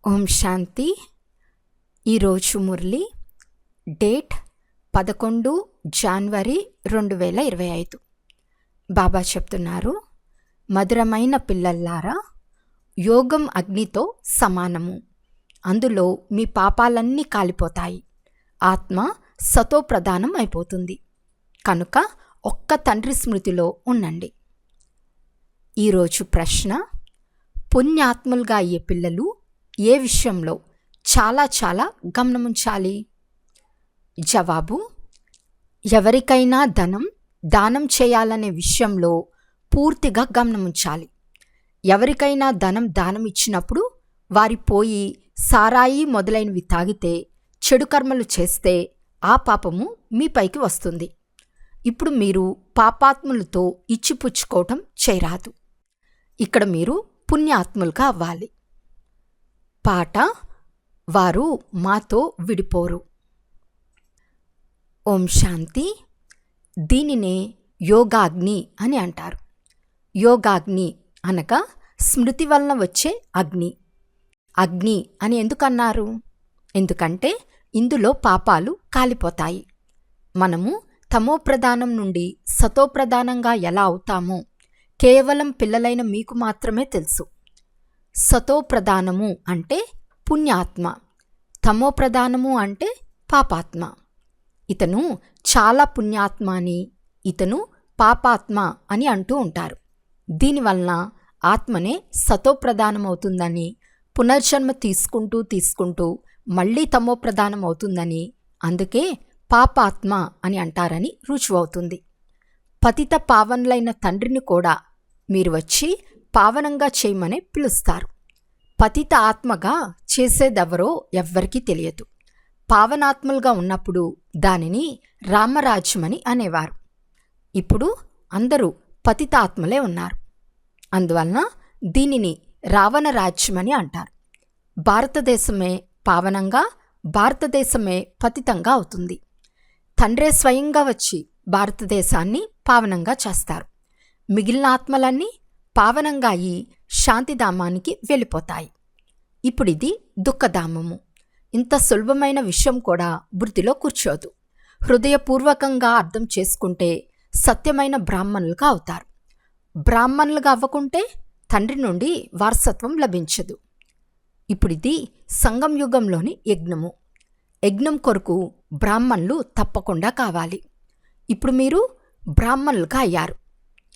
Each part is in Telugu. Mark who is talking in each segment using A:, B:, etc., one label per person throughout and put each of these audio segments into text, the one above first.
A: ఓం శాంతి. ఈరోజు మురళి డేట్ 11 జనవరి 2025. బాబా చెప్తున్నారు, మధురమైన పిల్లల్లారా, యోగం అగ్నితో సమానము. అందులో మీ పాపాలన్నీ కాలిపోతాయి. ఆత్మ సతో ప్రధానం అయిపోతుంది. కనుక ఒక్క తండ్రి స్మృతిలో ఉండండి. ఈరోజు ప్రశ్న: పుణ్యాత్ములుగా అయ్యే పిల్లలు ఏ విషయంలో చాలా గమనముంచాలి? జవాబు: ఎవరికైనా దానం చేయాలనే విషయంలో పూర్తిగా గమనముంచాలి. ఎవరికైనా దానం ఇచ్చినప్పుడు వారి పోయి సారాయి మొదలైనవి తాగితే, చెడు కర్మలు చేస్తే ఆ పాపము మీపైకి వస్తుంది. ఇప్పుడు మీరు పాపాత్ములతో ఇచ్చిపుచ్చుకోవటం చేయరాదు. ఇక్కడ మీరు పుణ్యాత్ములుగా అవ్వాలి. పాట: వారు మాతో విడిపోరు. ఓం శాంతి. దీనినే యోగాగ్ని అని అంటారు. యోగాగ్ని అనగా స్మృతి వలన వచ్చే అగ్ని. అగ్ని అని ఎందుకన్నారు? ఎందుకంటే ఇందులో పాపాలు కాలిపోతాయి. మనము తమోప్రధానం నుండి సతోప్రధానంగా ఎలా అవుతామో కేవలం పిల్లలైన మీకు మాత్రమే తెలుసు. సతోప్రధానము అంటే పుణ్యాత్మ, తమోప్రధానము అంటే పాపాత్మ. ఇతను చాలా పుణ్యాత్మ అని, ఇతను పాపాత్మ అని అంటూ ఉంటారు. దీనివలన ఆత్మనే సతోప్రధానమవుతుందని, పునర్జన్మ తీసుకుంటూ మళ్ళీ తమోప్రధానం అవుతుందని, అందుకే పాపాత్మ అని అంటారని రుజువవుతుంది. పతిత పావనులైన తండ్రిని కూడా మీరు వచ్చి పావనంగా చేయమని పిలుస్తారు. పతిత ఆత్మగా చేసేదెవరో ఎవ్వరికీ తెలియదు. పావనాత్మలుగా ఉన్నప్పుడు దానిని రామరాజ్యమని అనేవారు. ఇప్పుడు అందరూ పతితాత్మలే ఉన్నారు. అందువలన దీనిని రావణ రాజ్యమని అంటారు. భారతదేశమే పావనంగా, భారతదేశమే పతితంగా అవుతుంది. తండ్రే స్వయంగా వచ్చి భారతదేశాన్ని పావనంగా చేస్తారు. మిగిలిన ఆత్మలన్నీ పావనంగా అయి శాంతిధామానికి వెళ్ళిపోతాయి. ఇప్పుడిది దుఃఖధామము. ఇంత సులభమైన విషయం కూడా బుద్ధిలో కూర్చోదు. హృదయపూర్వకంగా అర్థం చేసుకుంటే సత్యమైన బ్రాహ్మణులుగా అవుతారు. బ్రాహ్మణులుగా అవ్వకుంటే తండ్రి నుండి వారసత్వం లభించదు. ఇప్పుడిది సంగం యుగంలోని యజ్ఞము. యజ్ఞం కొరకు బ్రాహ్మణులు తప్పకుండా కావాలి. ఇప్పుడు మీరు బ్రాహ్మణులుగా అయ్యారు.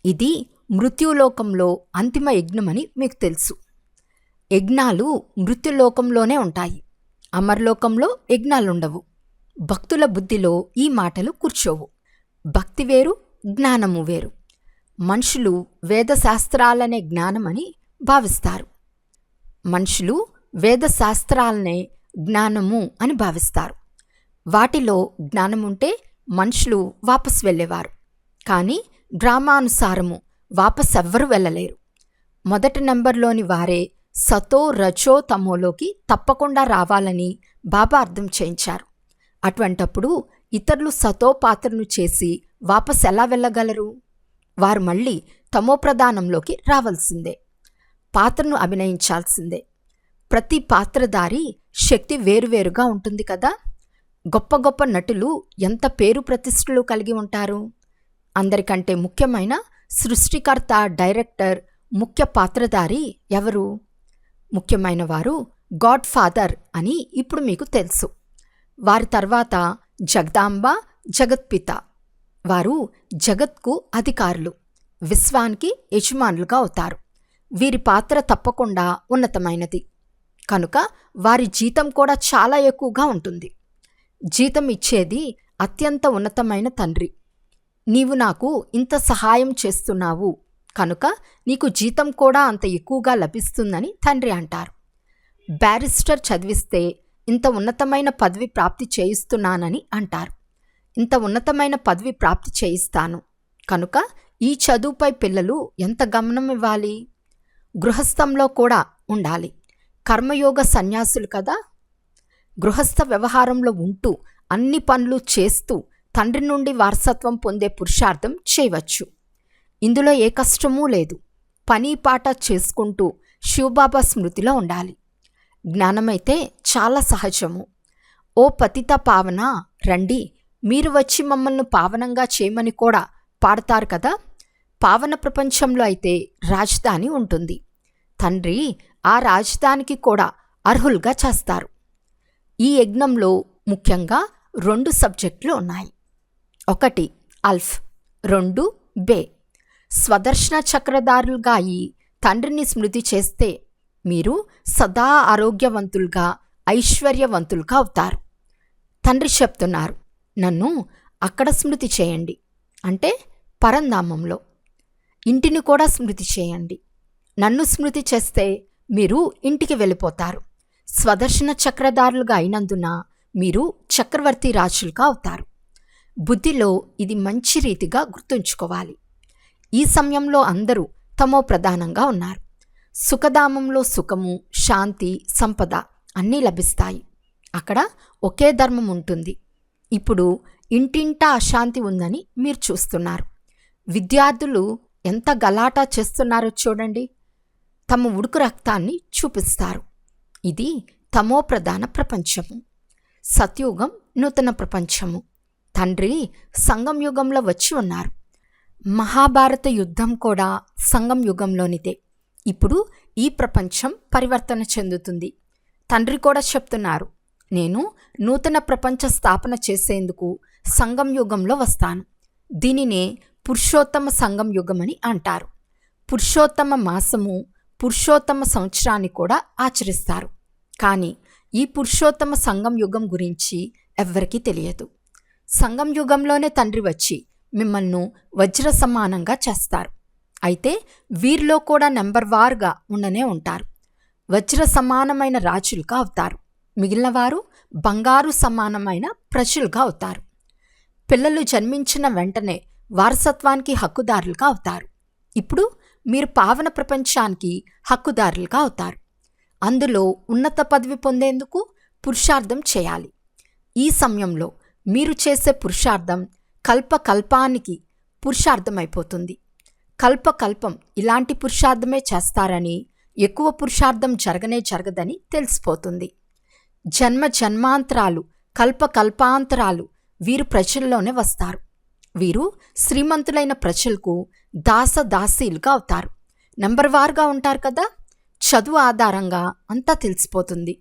A: ఇది మృత్యులోకంలో అంతిమ యజ్ఞమని మీకు తెలుసు. యజ్ఞాలు మృత్యులోకంలోనే ఉంటాయి. అమర్లోకంలో యజ్ఞాలుండవు. భక్తుల బుద్ధిలో ఈ మాటలు కూర్చోవు. భక్తి వేరు, జ్ఞానము వేరు. మనుషులు వేదశాస్త్రాలనే జ్ఞానమని భావిస్తారు. మనుషులు వేదశాస్త్రాలనే జ్ఞానము అని భావిస్తారు. వాటిలో జ్ఞానముంటే మనుషులు వాపసు వెళ్ళేవారు. కానీ డ్రామానుసారము వాపస్ ఎవ్వరూ వెళ్ళలేరు. మొదటి నెంబర్లోని వారే సతో రజో తమోలోకి తప్పకుండా రావాలని బాబా అర్థం చేయించారు. అటువంటప్పుడు ఇతరులు సతో పాత్రను చేసి వాపస్ ఎలా వెళ్ళగలరు? వారు మళ్ళీ తమోప్రధానంలోకి రావాల్సిందే. పాత్రను అభినయించాల్సిందే. ప్రతి పాత్రధారి శక్తి వేరువేరుగా ఉంటుంది కదా. గొప్ప గొప్ప నటులు ఎంత పేరు ప్రతిష్టలు కలిగి ఉంటారు. అందరికంటే ముఖ్యమైన సృష్టికర్త, డైరెక్టర్, ముఖ్య పాత్రధారి ఎవరు? ముఖ్యమైన వారు గాడ్ ఫాదర్ అని ఇప్పుడు మీకు తెలుసు. వారి తర్వాత జగదాంబ, జగత్పిత. వారు జగత్కు అధికారులు, విశ్వానికి యజమానులుగా అవుతారు. వీరి పాత్ర తప్పకుండా ఉన్నతమైనది. కనుక వారి జీతం కూడా చాలా ఎక్కువగా ఉంటుంది. జీతం ఇచ్చేది అత్యంత ఉన్నతమైన తండ్రి. నీవు నాకు ఇంత సహాయం చేస్తున్నావు కనుక నీకు జీతం కూడా అంత ఎక్కువగా లభిస్తుందని తండ్రి అంటారు. బ్యారిస్టర్ చదివిస్తే ఇంత ఉన్నతమైన పదవి ప్రాప్తి చేయిస్తున్నానని అంటారు. ఇంత ఉన్నతమైన పదవి ప్రాప్తి చేయిస్తాను కనుక ఈ చదువుపై పిల్లలు ఎంత గమనం ఇవ్వాలి? గృహస్థంలో కూడా ఉండాలి. కర్మయోగ సన్యాసులు కదా. గృహస్థ వ్యవహారంలో ఉంటూ అన్ని పనులు చేస్తూ తండ్రి నుండి వారసత్వం పొందే పురుషార్థం చేయవచ్చు. ఇందులో ఏ కష్టమూ లేదు. పని పాట చేసుకుంటూ శివబాబా స్మృతిలో ఉండాలి. జ్ఞానమైతే చాలా సహజము. ఓ పతిత పావన రండి, మీరు వచ్చి మమ్మల్ని పావనంగా చేయమని కూడా పాడతారు కదా. పావన ప్రపంచంలో అయితే రాజధాని ఉంటుంది. తండ్రి ఆ రాజధానికి కూడా అర్హులుగా చేస్తారు. ఈ యజ్ఞంలో ముఖ్యంగా 2 సబ్జెక్టులు ఉన్నాయి. 1 అల్ఫ్, 2 బే. స్వదర్శన చక్రధారులుగా అయి తండ్రిని స్మృతి చేస్తే మీరు సదా ఆరోగ్యవంతులుగా ఐశ్వర్యవంతులుగా అవుతారు. తండ్రి చెప్తున్నారు, నన్ను అక్కడ స్మృతి చేయండి, అంటే పరంధామంలో. ఇంటిని కూడా స్మృతి చేయండి. నన్ను స్మృతి చేస్తే మీరు ఇంటికి వెళ్ళిపోతారు. స్వదర్శన చక్రధారులుగా అయినందున మీరు చక్రవర్తి రాజులుగా అవుతారు. బుద్ధిలో ఇది మంచి రీతిగా గుర్తుంచుకోవాలి. ఈ సమయంలో అందరూ తమో ప్రధానంగా ఉన్నారు. సుఖధామంలో సుఖము, శాంతి, సంపద అన్నీ లభిస్తాయి. అక్కడ ఒకే ధర్మం ఉంటుంది. ఇప్పుడు ఇంటింటా అశాంతి ఉందని మీరు చూస్తున్నారు. విద్యార్థులు ఎంత గలాటా చేస్తున్నారో చూడండి. తమ ఉడుకు రక్తాన్ని చూపిస్తారు. ఇది తమో ప్రధాన ప్రపంచము. సత్యుగం నూతన ప్రపంచము. తండ్రి సంగం యుగంలో వచ్చి ఉన్నారు. మహాభారత యుద్ధం కూడా సంగం యుగంలోనిదే. ఇప్పుడు ఈ ప్రపంచం పరివర్తన చెందుతుంది. తండ్రి కూడా చెప్తున్నారు, నేను నూతన ప్రపంచ స్థాపన చేసేందుకు సంగం యుగంలో వస్తాను. దీనినే పురుషోత్తమ సంగం యుగమని అంటారు. పురుషోత్తమ మాసము, పురుషోత్తమ సంవత్సరాన్ని కూడా ఆచరిస్తారు. కానీ ఈ పురుషోత్తమ సంగం యుగం గురించి ఎవ్వరికీ తెలియదు. సంగం యుగంలోనే తండ్రి వచ్చి మిమ్మల్ని వజ్ర సమానంగా చేస్తారు. అయితే వీరిలో కూడా నెంబర్ వారుగా ఉండనే ఉంటారు. వజ్ర సమానమైన రాజులుగా అవుతారు. మిగిలిన వారు బంగారు సమానమైన ప్రజలుగా అవుతారు. పిల్లలు జన్మించిన వెంటనే వారసత్వానికి హక్కుదారులుగా అవుతారు. ఇప్పుడు మీరు పావన ప్రపంచానికి హక్కుదారులుగా అవుతారు. అందులో ఉన్నత పదవి పొందేందుకు పురుషార్థం చేయాలి. ఈ సమయంలో మీరు చేసే పురుషార్థం కల్పకల్పానికి పురుషార్థమైపోతుంది. కల్పకల్పం ఇలాంటి పురుషార్థమే చేస్తారని, ఎక్కువ పురుషార్థం జరగదని తెలిసిపోతుంది. జన్మ జన్మాంతరాలు, కల్పకల్పాంతరాలు వీరు ప్రజల్లోనే వస్తారు. వీరు శ్రీమంతులైన ప్రజలకు దాసదాసీలుగా అవుతారు. నెంబర్ వారుగా ఉంటారు కదా. చదువు ఆధారంగా అంతా తెలిసిపోతుంది.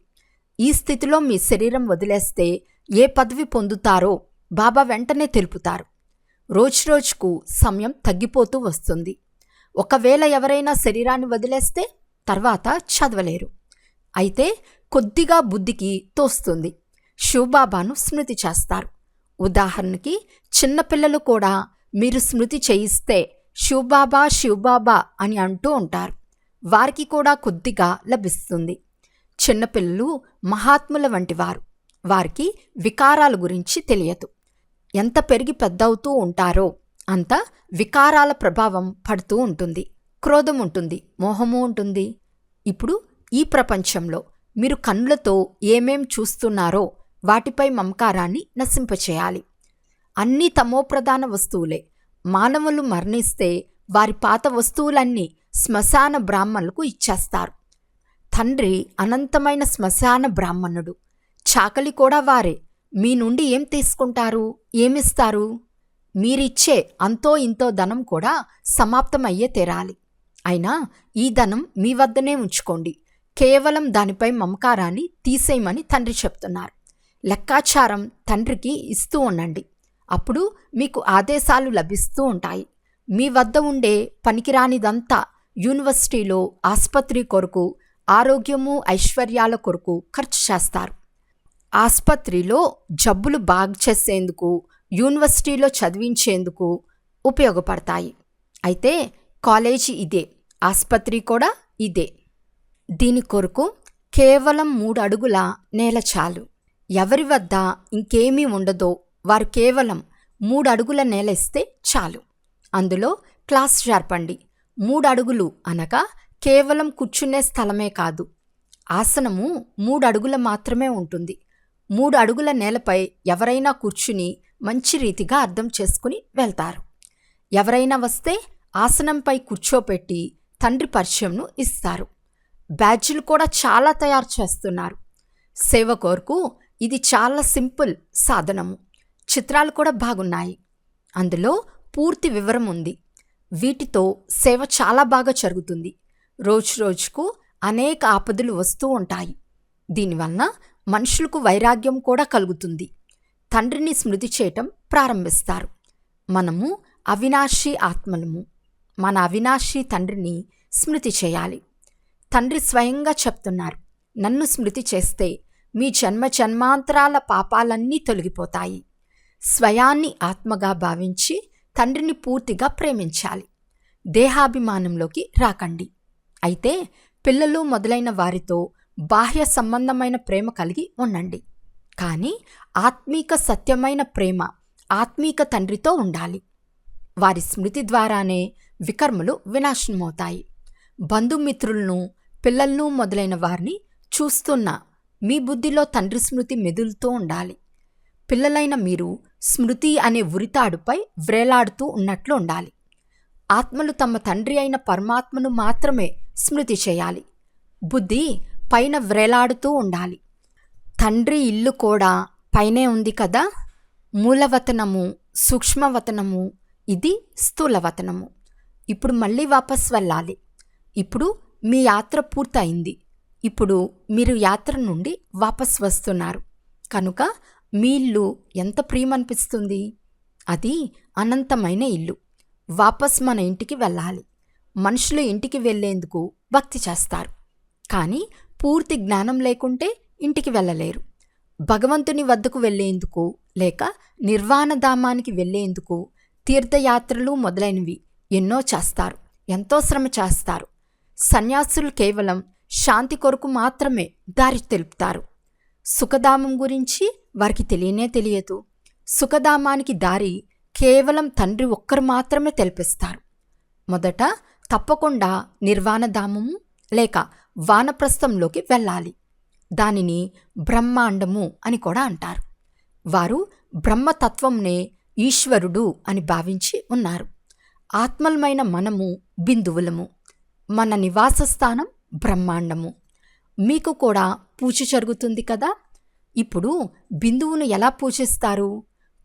A: ఈ స్థితిలో మీ శరీరం వదిలేస్తే ఏ పదవి పొందుతారో బాబా వెంటనే తెలుపుతారు. రోజురోజుకు సమయం తగ్గిపోతూ వస్తుంది. ఒకవేళ ఎవరైనా శరీరాన్ని వదిలేస్తే తర్వాత చదవలేరు. అయితే కొద్దిగా బుద్ధికి తోస్తుంది. శివబాబాను స్మృతి చేస్తారు. ఉదాహరణకి చిన్నపిల్లలు కూడా మీరు స్మృతి చేయిస్తే శివబాబా శివబాబా అని అంటూ ఉంటారు. వారికి కూడా కొద్దిగా లభిస్తుంది. చిన్నపిల్లలు మహాత్ముల వంటి వారు. వారికి వికారాల గురించి తెలియదు. ఎంత పెరిగి పెద్దవుతూ ఉంటారో అంత వికారాల ప్రభావం పడుతూ ఉంటుంది. క్రోధం ఉంటుంది, మోహము ఉంటుంది. ఇప్పుడు ఈ ప్రపంచంలో మీరు కన్నులతో ఏమేం చూస్తున్నారో వాటిపై మమకారాన్ని నశింపచేయాలి. అన్నీ తమోప్రధాన వస్తువులే. మానవులు మరణిస్తే వారి పాత వస్తువులన్నీ శ్మశాన బ్రాహ్మణులకు ఇచ్చేస్తారు. తండ్రి అనంతమైన శ్మశాన బ్రాహ్మణుడు. చాకలి కూడా వారే. మీ నుండి ఏం తీసుకుంటారు, ఏమిస్తారు? మీరిచ్చే అంతో ఇంతో ధనం కూడా సమాప్తమయ్యే తీరాలి. అయినా ఈ ధనం మీ వద్దనే ఉంచుకోండి. కేవలం దానిపై మమకారాన్ని తీసేయమని తండ్రి చెప్తున్నారు. లెక్కాచారం తండ్రికి ఇస్తూ ఉండండి. అప్పుడు మీకు ఆదేశాలు లభిస్తూ ఉంటాయి. మీ వద్ద ఉండే పనికిరానిదంతా యూనివర్సిటీలో ఆసుపత్రి కొరకు, ఆరోగ్యము ఐశ్వర్యాల కొరకు ఖర్చు చేస్తారు. ఆసుపత్రిలో జబ్బులు బాగు చేసేందుకు, యూనివర్సిటీలో చదివించేందుకు ఉపయోగపడతాయి. అయితే కాలేజీ ఇదే, ఆసుపత్రి కూడా ఇదే. దీని కొరకు కేవలం 3 అడుగుల నేల చాలు. ఎవరి వద్ద ఇంకేమీ ఉండదో వారు కేవలం 3 అడుగుల నేల ఇస్తే చాలు. అందులో క్లాస్ జరపండి. 3 అడుగులు అనగా కేవలం కూర్చునే స్థలమే కాదు. ఆసనము 3 అడుగుల మాత్రమే ఉంటుంది. 3 అడుగుల నేలపై ఎవరైనా కూర్చుని మంచి రీతిగా అర్థం చేసుకుని వెళ్తారు. ఎవరైనా వస్తే ఆసనంపై కూర్చోపెట్టి తండ్రి పరిచయంను ఇస్తారు. బ్యాడ్జీలు కూడా చాలా తయారు చేస్తున్నారు. సేవ కొరకు ఇది చాలా సింపుల్ సాధనము. చిత్రాలు కూడా బాగున్నాయి. అందులో పూర్తి వివరం ఉంది. వీటితో సేవ చాలా బాగా జరుగుతుంది. రోజు రోజుకు అనేక ఆపదలు వస్తూ ఉంటాయి. దీనివలన మనుషులకు వైరాగ్యం కూడా కలుగుతుంది. తండ్రిని స్మృతి చేయటం ప్రారంభిస్తారు. మనము అవినాశి ఆత్మలము. మన అవినాశి తండ్రిని స్మృతి చేయాలి. తండ్రి స్వయంగా చెప్తున్నారు, నన్ను స్మృతి చేస్తే మీ జన్మ జన్మాంతరాల పాపాలన్నీ తొలగిపోతాయి. స్వయాన్ని ఆత్మగా భావించి తండ్రిని పూర్తిగా ప్రేమించాలి. దేహాభిమానంలోకి రాకండి. అయితే పిల్లలు మొదలైన వారితో బాహ్య సంబంధమైన ప్రేమ కలిగి ఉండండి. కానీ ఆత్మీక సత్యమైన ప్రేమ ఆత్మీక తండ్రితో ఉండాలి. వారి స్మృతి ద్వారానే వికర్మలు వినాశనమవుతాయి. బంధుమిత్రులను, పిల్లలను మొదలైన వారిని చూస్తున్న మీ బుద్ధిలో తండ్రి స్మృతి మెదులుతూ ఉండాలి. పిల్లలైన మీరు స్మృతి అనే ఉరితాడుపై వ్రేలాడుతూ ఉన్నట్లు ఉండాలి. ఆత్మలు తమ తండ్రి అయిన పరమాత్మను మాత్రమే స్మృతి చేయాలి. బుద్ధి పైన వ్రేలాడుతూ ఉండాలి. తండ్రి ఇల్లు కూడా పైనే ఉంది కదా. మూలవతనము, సూక్ష్మవతనము, ఇది స్థూలవతనము. ఇప్పుడు మళ్ళీ వాపస్ వెళ్ళాలి. ఇప్పుడు మీ యాత్ర పూర్తయింది. ఇప్పుడు మీరు యాత్ర నుండి వాపస్ వస్తున్నారు. కనుక మీ ఇల్లు ఎంత ప్రియమనిపిస్తుంది. అది అనంతమైన ఇల్లు. వాపస్ మన ఇంటికి వెళ్ళాలి. మనుషులు ఇంటికి వెళ్ళేందుకు భక్తి చేస్తారు. కానీ పూర్తి జ్ఞానం లేకుంటే ఇంటికి వెళ్ళలేరు. భగవంతుని వద్దకు వెళ్ళేందుకు లేక నిర్వాణధామానికి వెళ్ళేందుకు తీర్థయాత్రలు మొదలైనవి ఎన్నో చేస్తారు. ఎంతో శ్రమ చేస్తారు. సన్యాసులు కేవలం శాంతి కొరకు మాత్రమే దారి తెలుపుతారు. సుఖధామం గురించి వారికి తెలియనే తెలియదు. సుఖధామానికి దారి కేవలం తండ్రి ఒక్కరు మాత్రమే తెలిపిస్తారు. మొదట తప్పకుండా నిర్వాణధామము లేక వానప్రస్థంలోకి వెళ్ళాలి. దానిని బ్రహ్మాండము అని కూడా అంటారు. వారు బ్రహ్మతత్వంనే ఈశ్వరుడు అని భావించి ఉన్నారు. ఆత్మలమైన మనము బిందువులము. మన నివాస స్థానం బ్రహ్మాండము. మీకు కూడా పూజ జరుగుతుంది కదా. ఇప్పుడు బిందువును ఎలా పూజిస్తారు?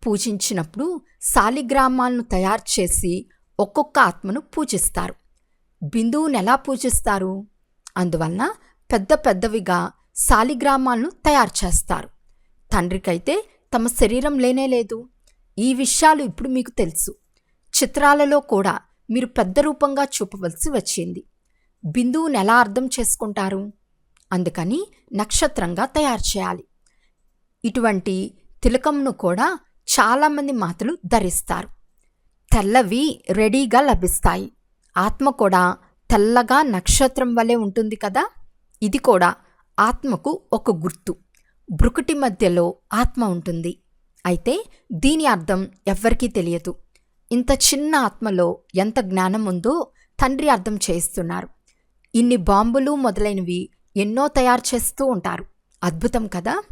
A: పూజించినప్పుడు శాలిగ్రామాలను తయారు చేసి ఒక్కొక్క ఆత్మను పూజిస్తారు. బిందువును ఎలా పూజిస్తారు? అందువలన పెద్ద పెద్దవిగా శాలిగ్రామాలను తయారు చేస్తారు. తండ్రికైతే తమ శరీరం లేనేలేదు. ఈ విషయాలు ఇప్పుడు మీకు తెలుసు. చిత్రాలలో కూడా మీరు పెద్ద రూపంగా చూపవలసి వచ్చింది. బిందువును ఎలా అర్థం చేసుకుంటారు? అందుకని నక్షత్రంగా తయారు చేయాలి. ఇటువంటి తిలకంను కూడా చాలామంది మాతలు ధరిస్తారు. తెల్లవి రెడీగా లభిస్తాయి. ఆత్మ కూడా తెల్లగా నక్షత్రం వలె ఉంటుంది కదా. ఇది కూడా ఆత్మకు ఒక గుర్తు. బ్రుకుటి మధ్యలో ఆత్మ ఉంటుంది. అయితే దీని అర్థం ఎవ్వరికీ తెలియదు. ఇంత చిన్న ఆత్మలో ఎంత జ్ఞానం ఉందో తండ్రి అర్థం చేస్తున్నారు. ఇన్ని బాంబులు మొదలైనవి ఎన్నో తయారు చేస్తూ ఉంటారు. అద్భుతం కదా.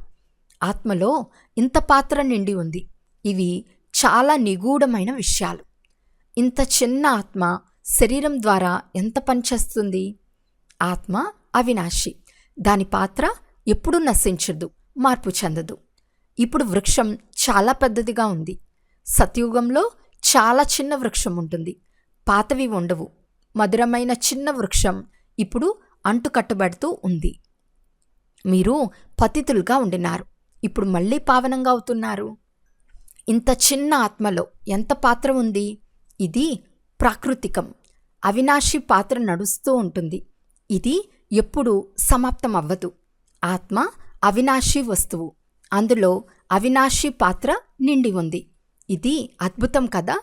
A: ఆత్మలో ఇంత పాత్ర నిండి ఉంది. ఇవి చాలా నిగూఢమైన విషయాలు. ఇంత చిన్న ఆత్మ శరీరం ద్వారా ఎంత పనిచేస్తుంది? ఆత్మ అవినాశి. దాని పాత్ర ఎప్పుడూ నశించదు, మార్పు చెందదు. ఇప్పుడు వృక్షం చాలా పెద్దదిగా ఉంది. సత్యుగంలో చాలా చిన్న వృక్షం ఉంటుంది. పాతవి ఉండవు. మధురమైన చిన్న వృక్షం ఇప్పుడు అంటుకట్టబడుతూ ఉంది. మీరు పతితులుగా ఉండినారు. ఇప్పుడు మళ్ళీ పావనంగా అవుతున్నారు. ఇంత చిన్న ఆత్మలో ఎంత పాత్ర ఉంది? ఇది ప్రాకృతికం. అవినాశి పాత్ర నడుస్తూ ఉంటుంది. ఇది ఎప్పుడూ సమాప్తం అవ్వదు. ఆత్మ అవినాశి వస్తువు. అందులో అవినాశి పాత్ర నిండి ఉంది. ఇది అద్భుతం కదా.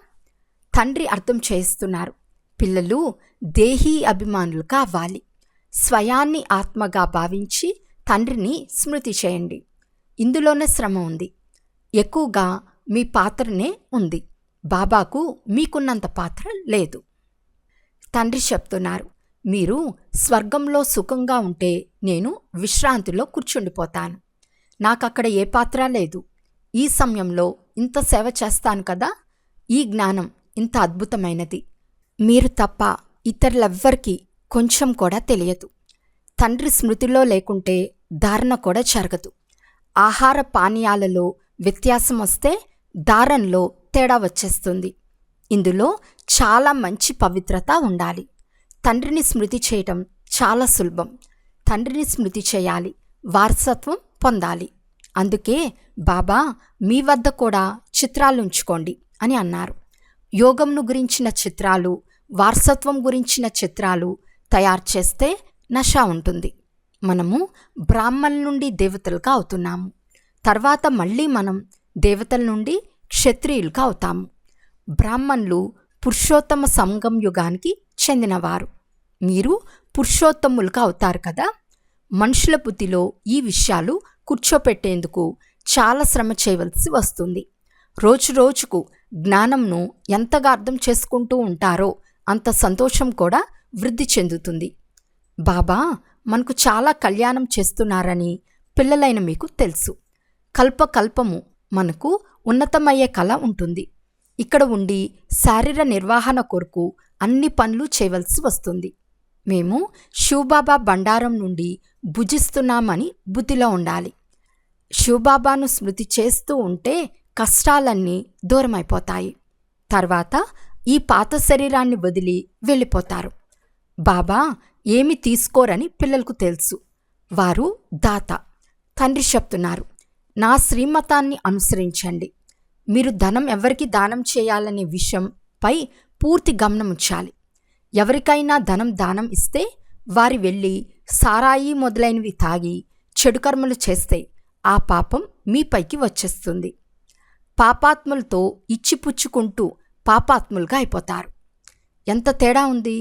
A: తండ్రి అర్థం చేస్తున్నారు. పిల్లలు దేహీ అభిమానులు కావాలి. స్వయాన్ని ఆత్మగా భావించి తండ్రిని స్మృతి చేయండి. ఇందులోనే శ్రమ ఉంది. ఎక్కువగా మీ పాత్రనే ఉంది. బాబాకు మీకున్నంత పాత్ర లేదు. తండ్రి చెప్తున్నారు, మీరు స్వర్గంలో సుఖంగా ఉంటే నేను విశ్రాంతిలో కూర్చుండిపోతాను. నాకక్కడ ఏ పాత్ర లేదు. ఈ సమయంలో ఇంత సేవ చేస్తాను కదా. ఈ జ్ఞానం ఇంత అద్భుతమైనది. మీరు తప్ప ఇతరులెవ్వరికీ కొంచెం కూడా తెలియదు. తండ్రి స్మృతిలో లేకుంటే ధారణ కూడా జరగదు. ఆహార పానీయాలలో వ్యత్యాసం వస్తే ధారణలో తేడా వచ్చేస్తుంది. ఇందులో చాలా మంచి పవిత్రత ఉండాలి. తండ్రిని స్మృతి చేయటం చాలా సులభం. తండ్రిని స్మృతి చేయాలి, వారసత్వం పొందాలి. అందుకే బాబా మీ వద్ద కూడా చిత్రాలు ఉంచుకోండి అని అన్నారు. యోగంను గురించిన చిత్రాలు, వారసత్వం గురించిన చిత్రాలు తయారు చేస్తే నష ఉంటుంది. మనము బ్రాహ్మణుల నుండి దేవతలుగా అవుతున్నాము. తర్వాత మళ్ళీ మనం దేవతల నుండి క్షత్రియులుగా అవుతాము. బ్రాహ్మణులు పురుషోత్తమ సంగం యుగానికి చెందినవారు. మీరు పురుషోత్తములుగా అవుతారు కదా. మనుషుల బుద్ధిలో ఈ విషయాలు కూర్చోపెట్టేందుకు చాలా శ్రమ చేయవలసి వస్తుంది. రోజు రోజుకు జ్ఞానంను ఎంతగా అర్థం చేసుకుంటూ ఉంటారో అంత సంతోషం కూడా వృద్ధి చెందుతుంది. బాబా మనకు చాలా కళ్యాణం చేస్తున్నారని పిల్లలైన మీకు తెలుసు. కల్పకల్పము మనకు ఉన్నతమయ్యే కళ ఉంటుంది. ఇక్కడ ఉండి శారీర నిర్వహణ కొరకు అన్ని పనులు చేయవలసి వస్తుంది. మేము శివబాబా బండారం నుండి భుజిస్తున్నామని బుద్ధిలో ఉండాలి. శివబాబాను స్మృతి చేస్తూ ఉంటే కష్టాలన్నీ దూరమైపోతాయి. తర్వాత ఈ పాత శరీరాన్ని వదిలి వెళ్ళిపోతారు. బాబా ఏమి తీసుకోరని పిల్లలకు తెలుసు. వారు దాత. తండ్రి చెప్తున్నారు, నా శ్రీమతాన్ని అనుసరించండి. మీరు ధనం ఎవరికి దానం చేయాలనే విషయంపై పూర్తి గమనం ఉంచాలి. ఎవరికైనా ధనం దానం ఇస్తే వారి వెళ్ళి సారాయి మొదలైనవి తాగి చెడు కర్మలు చేస్తే ఆ పాపం మీపైకి వచ్చేస్తుంది. పాపాత్ములతో ఇచ్చిపుచ్చుకుంటూ పాపాత్ములుగా అయిపోతారు. ఎంత తేడా ఉంది!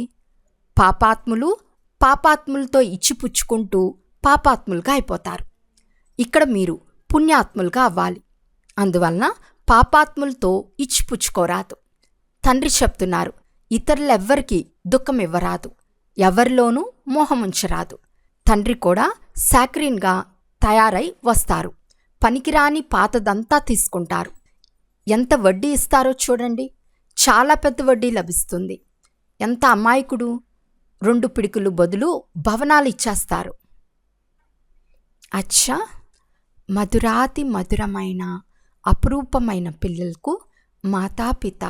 A: పాపాత్ములతో ఇచ్చిపుచ్చుకుంటూ పాపాత్ములుగా అయిపోతారు. ఇక్కడ మీరు పుణ్యాత్ములుగా అవ్వాలి. అందువలన పాపాత్ములతో ఇచ్చిపుచ్చుకోరాదు. తండ్రి చెప్తున్నారు, ఇతరులెవ్వరికీ దుఃఖం ఇవ్వరాదు, ఎవరిలోనూ మోహం ఉంచరాదు. తండ్రి కూడా సాక్రీన్గా తయారై వస్తారు. పనికిరాని పాతదంతా తీసుకుంటారు. ఎంత వడ్డీ ఇస్తారో చూడండి. చాలా పెద్ద వడ్డీ లభిస్తుంది. ఎంత అమాయకుడు! 2 పిడికులు బదులు భవనాలు ఇచ్చేస్తారు. అచ్చా, మధురాతి మధురమైన అపురూపమైన పిల్లలకు మాతాపిత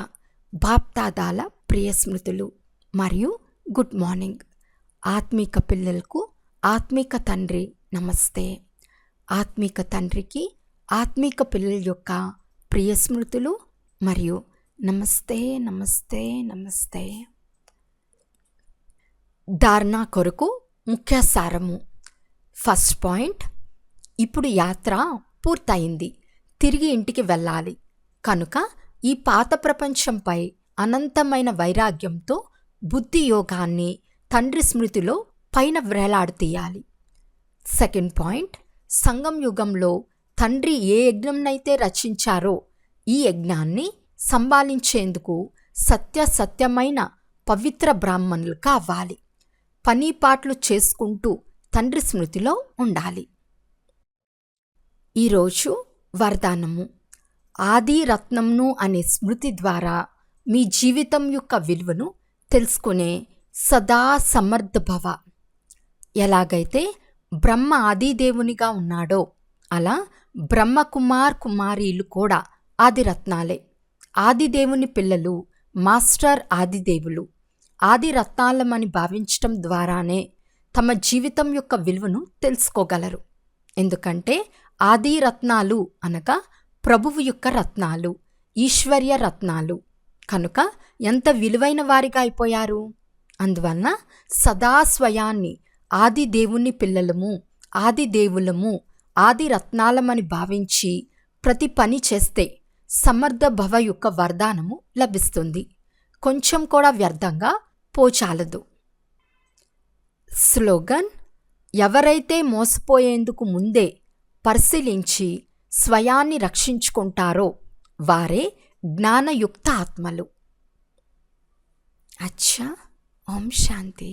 A: బాప్దాదాల ప్రియ స్మృతులు మరియు గుడ్ మార్నింగ్. ఆత్మీక పిల్లలకు ఆత్మీక తండ్రి నమస్తే. ఆత్మీక తండ్రికి ఆత్మీక పిల్లల యొక్క ప్రియ స్మృతులు మరియు నమస్తే నమస్తే నమస్తే. ధారణ కొరకు ముఖ్య సారము. ఫస్ట్ పాయింట్, ఇప్పుడు యాత్ర పూర్తయింది, తిరిగి ఇంటికి వెళ్ళాలి. కనుక ఈ పాత ప్రపంచంపై అనంతమైన వైరాగ్యంతో బుద్ధి యోగాన్ని తండ్రి స్మృతిలో పైన వ్రేలాడతీయాలి. సెకండ్ పాయింట్, సంగం యుగంలో తండ్రి ఏ యజ్ఞంనైతే రచించారో ఈ యజ్ఞాన్ని సంభాళించేందుకు సత్యమైన పవిత్ర బ్రాహ్మణులు కావాలి. పని పాట్లు చేసుకుంటూ తండ్రి స్మృతిలో ఉండాలి. ఈరోజు వరదానము. ఆది రత్నంను అనే స్మృతి ద్వారా మీ జీవితం యొక్క విలువను తెలుసుకునే సదా సమర్థభవ. ఎలాగైతే బ్రహ్మ ఆదిదేవునిగా ఉన్నాడో అలా కుమారీలు కూడా ఆదిరత్నాలే. ఆదిదేవుని పిల్లలు మాస్టర్ ఆదిదేవులు. ఆదిరత్నాలమని భావించటం ద్వారానే తమ జీవితం యొక్క విలువను తెలుసుకోగలరు. ఎందుకంటే ఆదిరత్నాలు అనగా ప్రభువు యొక్క రత్నాలు, ఈశ్వర్య రత్నాలు. కనుక ఎంత విలువైన వారిగా అయిపోయారు. అందువలన సదా స్వయాన్ని ఆదిదేవుని పిల్లలము, ఆదిదేవులము, ఆదిరత్నాలమని భావించి ప్రతి పని చేస్తే సమర్థ భవ యొక్క వరదానము లభిస్తుంది. కొంచెం కూడా వ్యర్థంగా పోచాలదు. స్లోగన్: ఎవరైతే మోసపోయేందుకు ముందే పరిశీలించి స్వయాన్ని రక్షించుకుంటారో వారే జ్ఞానయుక్త ఆత్మలు. అచ్చా, ఓం శాంతి.